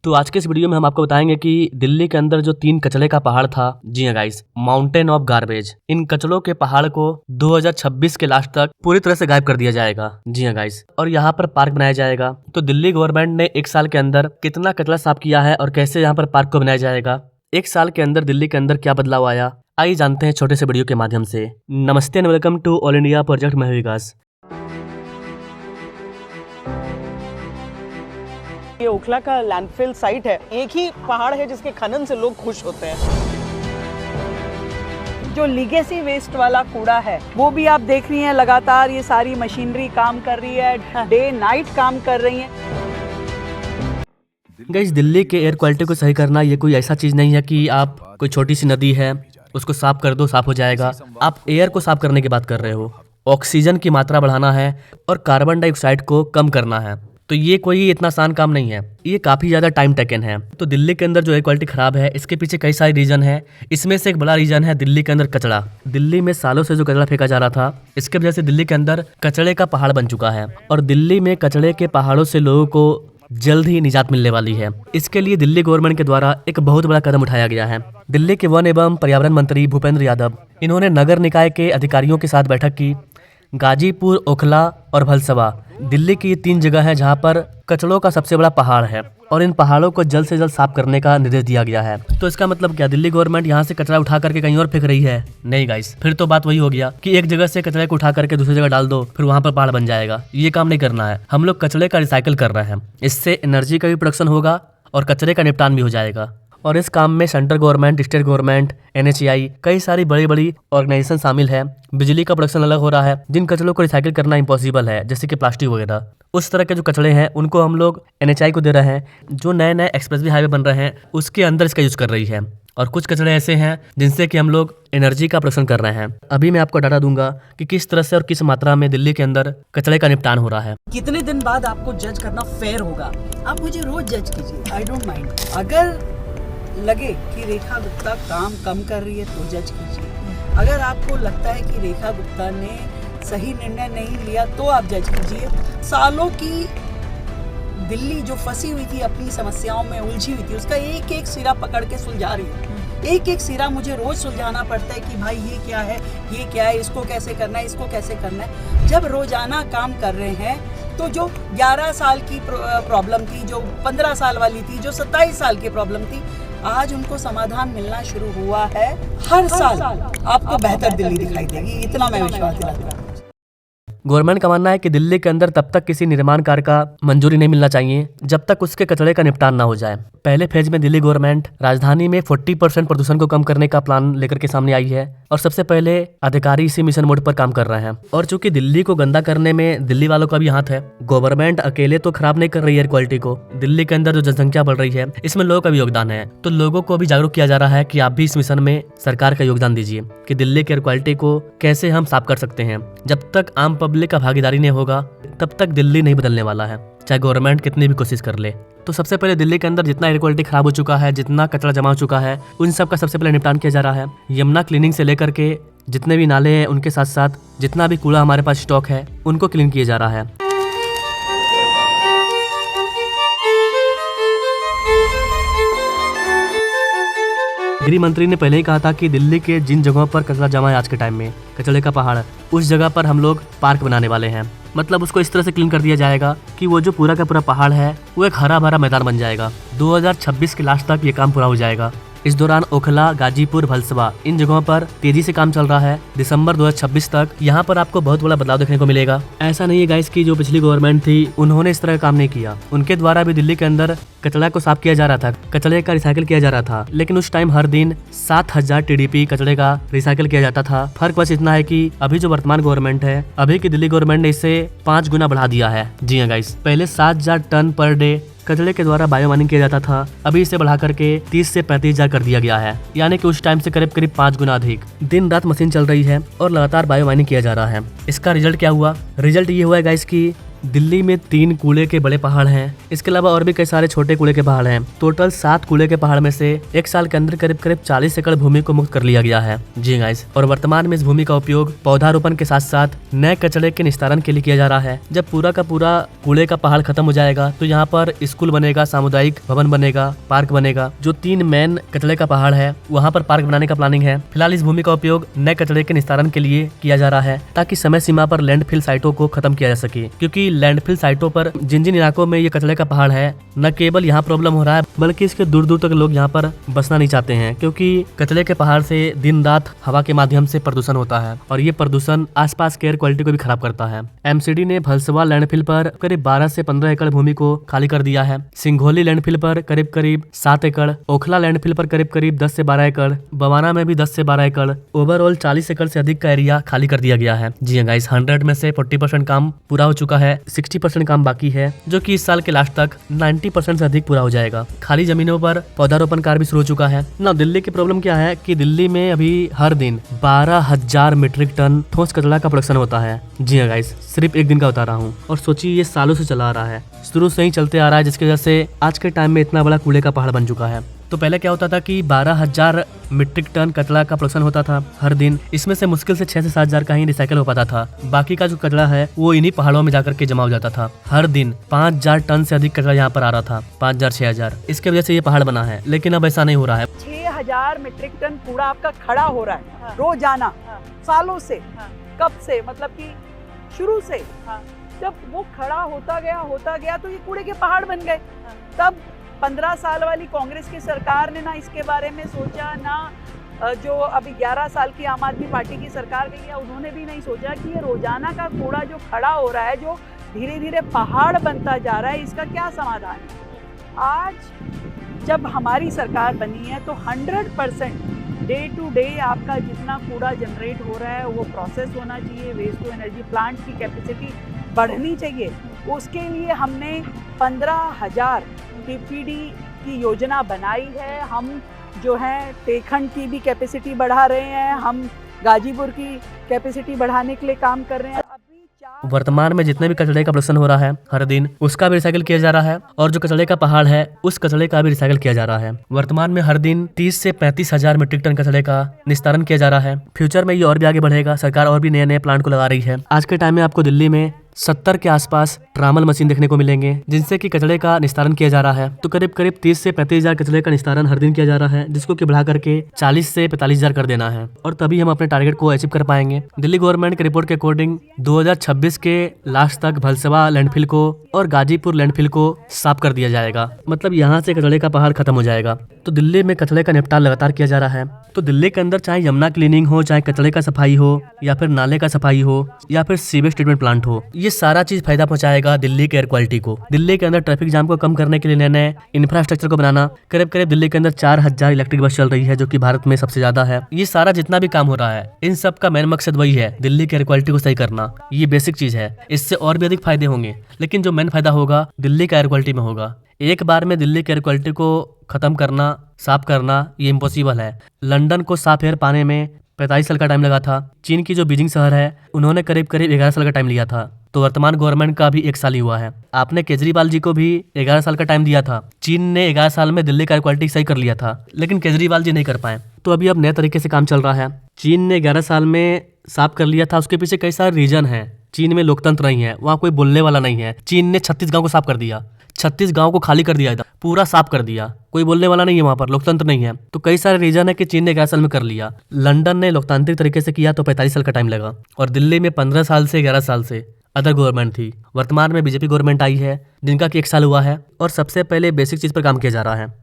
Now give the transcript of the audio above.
तो आज के इस वीडियो में हम आपको बताएंगे कि दिल्ली के अंदर जो 3 कचड़े का पहाड़ था, जी हाँ गाइस, माउंटेन ऑफ गार्बेज, इन कचड़ों के पहाड़ को 2026 के लास्ट तक पूरी तरह से गायब कर दिया जाएगा। जी हाँ गाइस, और यहाँ पर पार्क बनाया जाएगा। तो दिल्ली गवर्नमेंट ने 1 साल के अंदर कितना कचरा साफ किया है और कैसे यहाँ पर पार्क को बनाया जाएगा, 1 साल के अंदर दिल्ली के अंदर क्या बदलाव आया, आइए जानते हैं छोटे से वीडियो के माध्यम से। नमस्ते and welcome to all India project मैं विकास। ये ओखला का लैंडफिल साइट है। एक ही पहाड़ है जिसके खनन से लोग खुश होते हैं। जो लीगेसी वेस्ट वाला कूड़ा है वो भी आप देख रही हैं, लगातार ये सारी मशीनरी काम कर रही है, डे नाइट काम कर रही है। गाइस, दिल्ली के एयर क्वालिटी को सही करना ये कोई ऐसा चीज़ नहीं है कि आप कोई छोटी सी नदी है उसको साफ कर दो साफ हो जाएगा। आप एयर को साफ करने की बात कर रहे हो, ऑक्सीजन की मात्रा बढ़ाना है और कार्बन डाइऑक्साइड को कम करना है। तो ये कोई इतना आसान काम नहीं है, ये काफ़ी ज़्यादा टाइम टेकन है। तो दिल्ली के अंदर जो एयर क्वालिटी ख़राब है इसके पीछे कई सारे रीज़न है। इसमें से एक बड़ा रीज़न है दिल्ली के अंदर कचरा। दिल्ली में सालों से जो कचरा फेंका जा रहा था, इसके वजह से दिल्ली के अंदर कचरे का पहाड़ बन चुका है और दिल्ली में कचरे के पहाड़ों से लोगों को जल्द ही निजात मिलने वाली है। इसके लिए दिल्ली गवर्नमेंट के द्वारा एक बहुत बड़ा कदम उठाया गया है। दिल्ली के वन एवं पर्यावरण मंत्री भूपेंद्र यादव, इन्होंने नगर निकाय के अधिकारियों के साथ बैठक की। गाजीपुर, ओखला और भलसवा दिल्ली की 3 जगह है जहां पर कचड़ों का सबसे बड़ा पहाड़ है और इन पहाड़ों को जल्द से जल्द साफ करने का निर्देश दिया गया है। तो इसका मतलब क्या, दिल्ली गवर्नमेंट यहां से कचरा उठा करके कहीं और फेंक रही है? नहीं गाइस, फिर तो बात वही हो गया कि एक जगह से कचरे को उठा करके दूसरी जगह डाल दो, फिर वहां पर पहाड़ बन जाएगा। ये काम नहीं करना है। हम लोग कचरे का रिसाइकिल कर रहे हैं, इससे एनर्जी का भी प्रोडक्शन होगा और कचरे का निपटान भी हो जाएगा। और इस काम में central government, state government, NHAI, कई सारी बड़ी बड़ी ऑर्गेनाइजेशन शामिल है। बिजली का प्रोडक्शन अलग हो रहा है। जिन कचरों को रिसाइकिल करना इम्पॉसिबल है, जैसे कि प्लास्टिक वगैरह, उस तरह के जो कचरे हैं उनको हम लोग NHAI को दे रहे हैं। जो नए नए एक्सप्रेसवे हाईवे बन रहे हैं उसके अंदर इसका यूज कर रही है। और कुछ कचरे ऐसे हैं जिनसे कि हम लोग एनर्जी का प्रोडक्शन कर रहे हैं। अभी मैं आपको डाटा दूंगा कि किस तरह से और किस मात्रा में दिल्ली के अंदर कचरे का निपटान हो रहा है। कितने दिन बाद आपको जज करना फेयर होगा? आप मुझे रोज जज कीजिए, आई डोंट माइंड। अगर लगे कि रेखा गुप्ता काम कम कर रही है तो जज कीजिए। अगर आपको लगता है कि रेखा गुप्ता ने सही निर्णय नहीं लिया तो आप जज कीजिए। सालों की दिल्ली जो फंसी हुई थी, अपनी समस्याओं में उलझी हुई थी, उसका एक एक सिरा पकड़ के सुलझा रही है। एक एक सिरा मुझे रोज सुलझाना पड़ता है कि भाई ये क्या है, ये क्या है, इसको कैसे करना है, इसको कैसे करना है। जब रोजाना काम कर रहे हैं तो जो 11 साल की प्रॉब्लम थी, जो 15 साल वाली थी, जो 27 साल की प्रॉब्लम थी, आज उनको समाधान मिलना शुरू हुआ है। हर साल आपको बेहतर दिल्ली दिखाई देगी, इतना मैं विश्वास दिलाता हूँ। गवर्नमेंट का मानना है कि दिल्ली के अंदर तब तक किसी निर्माण कार्य का मंजूरी नहीं मिलना चाहिए जब तक उसके कचरे का निपटान ना हो जाए। पहले फेज में दिल्ली गवर्नमेंट राजधानी में 40% प्रदूषण को कम करने का प्लान लेकर के सामने आई है और सबसे पहले अधिकारी इसी मिशन मोड पर काम कर रहे हैं। और चूंकि दिल्ली को गंदा करने में दिल्ली वालों का भी हाथ है, गवर्नमेंट अकेले तो खराब नहीं कर रही है एयर क्वालिटी को। दिल्ली के अंदर जो जनसंख्या बढ़ रही है इसमें लोगों का भी योगदान है। तो लोगों को भी जागरूक किया जा रहा है कि आप भी इस मिशन में सरकार का योगदान दीजिए कि दिल्ली की एयर क्वालिटी को कैसे हम साफ कर सकते हैं। जब तक आम पब्लिक का भागीदारी नहीं होगा तब तक दिल्ली नहीं बदलने वाला है, चाहे गवर्नमेंट कितनी भी कोशिश कर ले। तो सबसे पहले दिल्ली के अंदर जितना एयर क्वालिटी खराब हो चुका है, जितना कचरा जमा हो चुका है, उन सब का सबसे पहले निपटान किया जा रहा है। यमुना क्लीनिंग से लेकर के जितने भी नाले हैं उनके साथ साथ जितना भी कूड़ा हमारे पास स्टॉक है उनको क्लीन किया जा रहा है। गृह मंत्री ने पहले ही कहा था कि दिल्ली के जिन जगहों पर कचरा जमा है आज के टाइम में, कचरे का पहाड़, उस जगह पर हम लोग पार्क बनाने वाले हैं। मतलब उसको इस तरह से क्लीन कर दिया जाएगा कि वो जो पूरा का पूरा पहाड़ है वो एक हरा भरा मैदान बन जाएगा। 2026 के लास्ट तक ये काम पूरा हो जाएगा। इस दौरान ओखला, गाजीपुर, भलसवा इन जगहों पर तेजी से काम चल रहा है। दिसंबर 2026 तक यहाँ पर आपको बहुत बड़ा बदलाव देखने को मिलेगा। ऐसा नहीं है गाइस कि जो पिछली गवर्नमेंट थी उन्होंने इस तरह का काम नहीं किया। उनके द्वारा भी दिल्ली के अंदर कचरा को साफ किया जा रहा था, कचरे का रिसाइकिल किया जा रहा था, लेकिन उस टाइम हर दिन 7000 TDP कचरे का रिसाइकिल किया जाता था। फर्क बस इतना है कि अभी जो वर्तमान गवर्नमेंट है, अभी की दिल्ली गवर्नमेंट ने इसे 5 गुना बढ़ा दिया है। जी हाँ गाइस, पहले 7000 टन पर डे कचरे के द्वारा बायोमाइनिंग किया जाता था, अभी इसे बढ़ा करके 30 से 35,000 कर दिया गया है। यानी कि उस टाइम से करीब 5 गुना अधिक। दिन रात मशीन चल रही है और लगातार बायोमाइनिंग किया जा रहा है। इसका रिजल्ट क्या हुआ? रिजल्ट ये हुआ है गाइस कि दिल्ली में 3 कूड़े के बड़े पहाड़ हैं। इसके अलावा और भी कई सारे छोटे कूड़े के पहाड़ हैं। टोटल 7 कूड़े के पहाड़ में से 1 साल के अंदर करीब करीब 40 एकड़ भूमि को मुक्त कर लिया गया है। जी गाइस, और वर्तमान में इस भूमि का उपयोग पौधारोपण के साथ साथ नए कचरे के निस्तारण के लिए किया जा रहा है। जब पूरा का पूरा कूड़े का पहाड़ खत्म हो जाएगा तो यहाँ पर स्कूल बनेगा, सामुदायिक भवन बनेगा, पार्क बनेगा। जो 3 मेन कचरे का पहाड़ है वहाँ पर पार्क बनाने का प्लानिंग है। फिलहाल इस भूमि का उपयोग नए कचरे के निस्तारण के लिए किया जा रहा है ताकि समय सीमा पर लैंडफिल साइटों को खत्म किया जा सके, क्योंकि लैंडफिल साइटों पर जिन जिन इलाकों में ये कचरे का पहाड़ है, न केवल यहाँ प्रॉब्लम हो रहा है बल्कि इसके दूर दूर तक लोग यहाँ पर बसना नहीं चाहते हैं, क्योंकि कचरे के पहाड़ से दिन रात हवा के माध्यम से प्रदूषण होता है और ये प्रदूषण आसपास के एयर क्वालिटी को भी खराब करता है। एमसीडी ने भलसवा लैंडफिल पर करीब 12 से 15 एकड़ भूमि को खाली कर दिया है। सिंघोली लैंडफिल पर करीब करीब 7 एकड़, ओखला लैंडफिल पर करीब करीब 10 से 12 एकड़, बवाना में भी 10 से 12 एकड़, ओवरऑल 40 एकड़ से अधिक का एरिया खाली कर दिया गया है। जी हाँ गाइस, 100 में से 40% काम पूरा हो चुका है, 60% काम बाकी है, जो कि इस साल के लास्ट तक 90% से अधिक पूरा हो जाएगा। खाली जमीनों पर पौधारोपण कार्य भी शुरू हो चुका है ना। दिल्ली की प्रॉब्लम क्या है कि दिल्ली में अभी हर दिन 12,000 मीट्रिक टन ठोस कचरा का प्रोडक्शन होता है। जी हाँ गाइस, सिर्फ एक दिन का बता रहा हूँ और सोचिए ये सालों से चला आ रहा है, शुरू से ही चलते आ रहा है, जिसकी वजह से आज के टाइम में इतना बड़ा कूड़े का पहाड़ बन चुका है। तो पहले क्या होता था कि 12,000 मीट्रिक टन कचरा का प्रोडक्शन होता था हर दिन। इसमें से मुश्किल से 6 से 7 हजार का ही रिसाइकल हो पाता था। बाकी का जो कचरा है वो इन्हीं पहाड़ों में जाकर के जमा हो जाता था। हर दिन 5,000 टन से अधिक कचरा यहाँ पर आ रहा था, 5,000 6,000। इसके वजह से ये पहाड़ बना है, लेकिन अब ऐसा नहीं हो रहा है। 6,000 मीट्रिक टन कूड़ा आपका खड़ा हो रहा है रोजाना, सालों से। कब से? मतलब कि शुरू से। जब वो खड़ा होता गया तो ये कूड़े के पहाड़ बन गए। तब 15 साल वाली कांग्रेस की सरकार ने ना इसके बारे में सोचा, ना जो अभी 11 साल की आम आदमी पार्टी की सरकार गई है उन्होंने भी नहीं सोचा कि ये रोजाना का कूड़ा जो खड़ा हो रहा है, जो धीरे धीरे पहाड़ बनता जा रहा है, इसका क्या समाधान है। आज जब हमारी सरकार बनी है तो 100% डे टू डे आपका जितना कूड़ा जनरेट हो रहा है वो प्रोसेस होना चाहिए। वेस्ट टू एनर्जी प्लांट की कैपेसिटी बढ़नी चाहिए। उसके लिए हमने 15,000 टीपीडी की योजना बनाई है। हम जो है तेखंड की भी कैपेसिटी बढ़ा रहे हैं, हम गाजीपुर की कैपेसिटी बढ़ाने के लिए काम कर रहे हैं। वर्तमान में जितने भी कचरे का प्रोडक्शन हो रहा है हर दिन, उसका भी रिसाइकिल किया जा रहा है और जो कचरे का पहाड़ है उस कचरे का भी रिसाइकिल किया जा रहा है। वर्तमान में हर दिन 30 से 35,000 मीट्रिक टन कचरे का निस्तारण किया जा रहा है। फ्यूचर में ये और भी आगे बढ़ेगा। सरकार और भी नए नए प्लांट को लगा रही है। आज के टाइम में आपको दिल्ली में 70 के आसपास ट्रामल मशीन देखने को मिलेंगे, जिनसे कि कचरे का निस्तारण किया जा रहा है। तो करीब करीब 30 से 35,000 कचरे का निस्तारण हर दिन किया जा रहा है, जिसको कि बढ़ा करके 40 से 45,000 कर देना है और तभी हम अपने टारगेट को अचीव कर पाएंगे। दिल्ली गवर्नमेंट की रिपोर्ट के अकॉर्डिंग 2026 के लास्ट तक भलसवा लैंडफिल को और गाजीपुर लैंडफिल को साफ कर दिया जाएगा। मतलब यहाँ से कचरे का पहाड़ खत्म हो जाएगा। तो दिल्ली में कचरे का निपटान लगातार किया जा रहा है। तो दिल्ली के अंदर चाहे यमुना क्लीनिंग हो, चाहे कचरे का सफाई हो, या फिर नाले का सफाई हो, या फिर सीवेज ट्रीटमेंट प्लांट हो, ये सारा चीज फायदा पहुंचाएगा दिल्ली के एयर क्वालिटी को। दिल्ली के अंदर ट्रैफिक जाम को कम करने के लिए नए नए इंफ्रास्ट्रक्चर को बनाना। करीब करीब दिल्ली के अंदर 4,000 इलेक्ट्रिक बस चल रही है, जो कि भारत में सबसे ज्यादा है। ये सारा जितना भी काम हो रहा है, इन सब का मेन मकसद वही है, दिल्ली के एयर क्वालिटी को सही करना। ये बेसिक चीज है। इससे और भी अधिक फायदे होंगे, लेकिन जो मेन फायदा होगा दिल्ली का एयर क्वालिटी में होगा। एक बार में दिल्ली के एयर क्वालिटी को खत्म करना, साफ करना, ये इम्पॉसिबल है। लंदन को साफ एयर पाने में 45 साल का टाइम लगा था। चीन की जो बीजिंग शहर है, उन्होंने करीब करीब 11 साल का टाइम लिया था। तो वर्तमान गवर्नमेंट का भी 1 साल ही हुआ है। आपने केजरीवाल जी को भी 11 साल का टाइम दिया था। चीन ने 11 साल में दिल्ली का एयर क्वालिटी सही कर लिया था, लेकिन केजरीवाल जी नहीं कर पाए। तो अभी अब नए तरीके से काम चल रहा है। चीन ने 11 साल में साफ कर लिया था। उसके पीछे कई सारे रीजन है। चीन में लोकतंत्र नहीं है, वहाँ कोई बोलने वाला नहीं है। चीन ने 36 गाँव को साफ कर दिया, 36 गांव को खाली कर दिया था, पूरा साफ कर दिया। कोई बोलने वाला नहीं है, वहां पर लोकतंत्र नहीं है। तो कई सारे रीजन है कि चीन ने 11 साल में कर लिया। लंदन ने लोकतांत्रिक तरीके से किया तो 45 साल का टाइम लगा। और दिल्ली में 15 साल से 11 साल से अदर गवर्नमेंट थी। वर्तमान में बीजेपी गवर्नमेंट आई है, जिनका कि 1 साल हुआ है और सबसे पहले बेसिक चीज पर काम किया जा रहा है।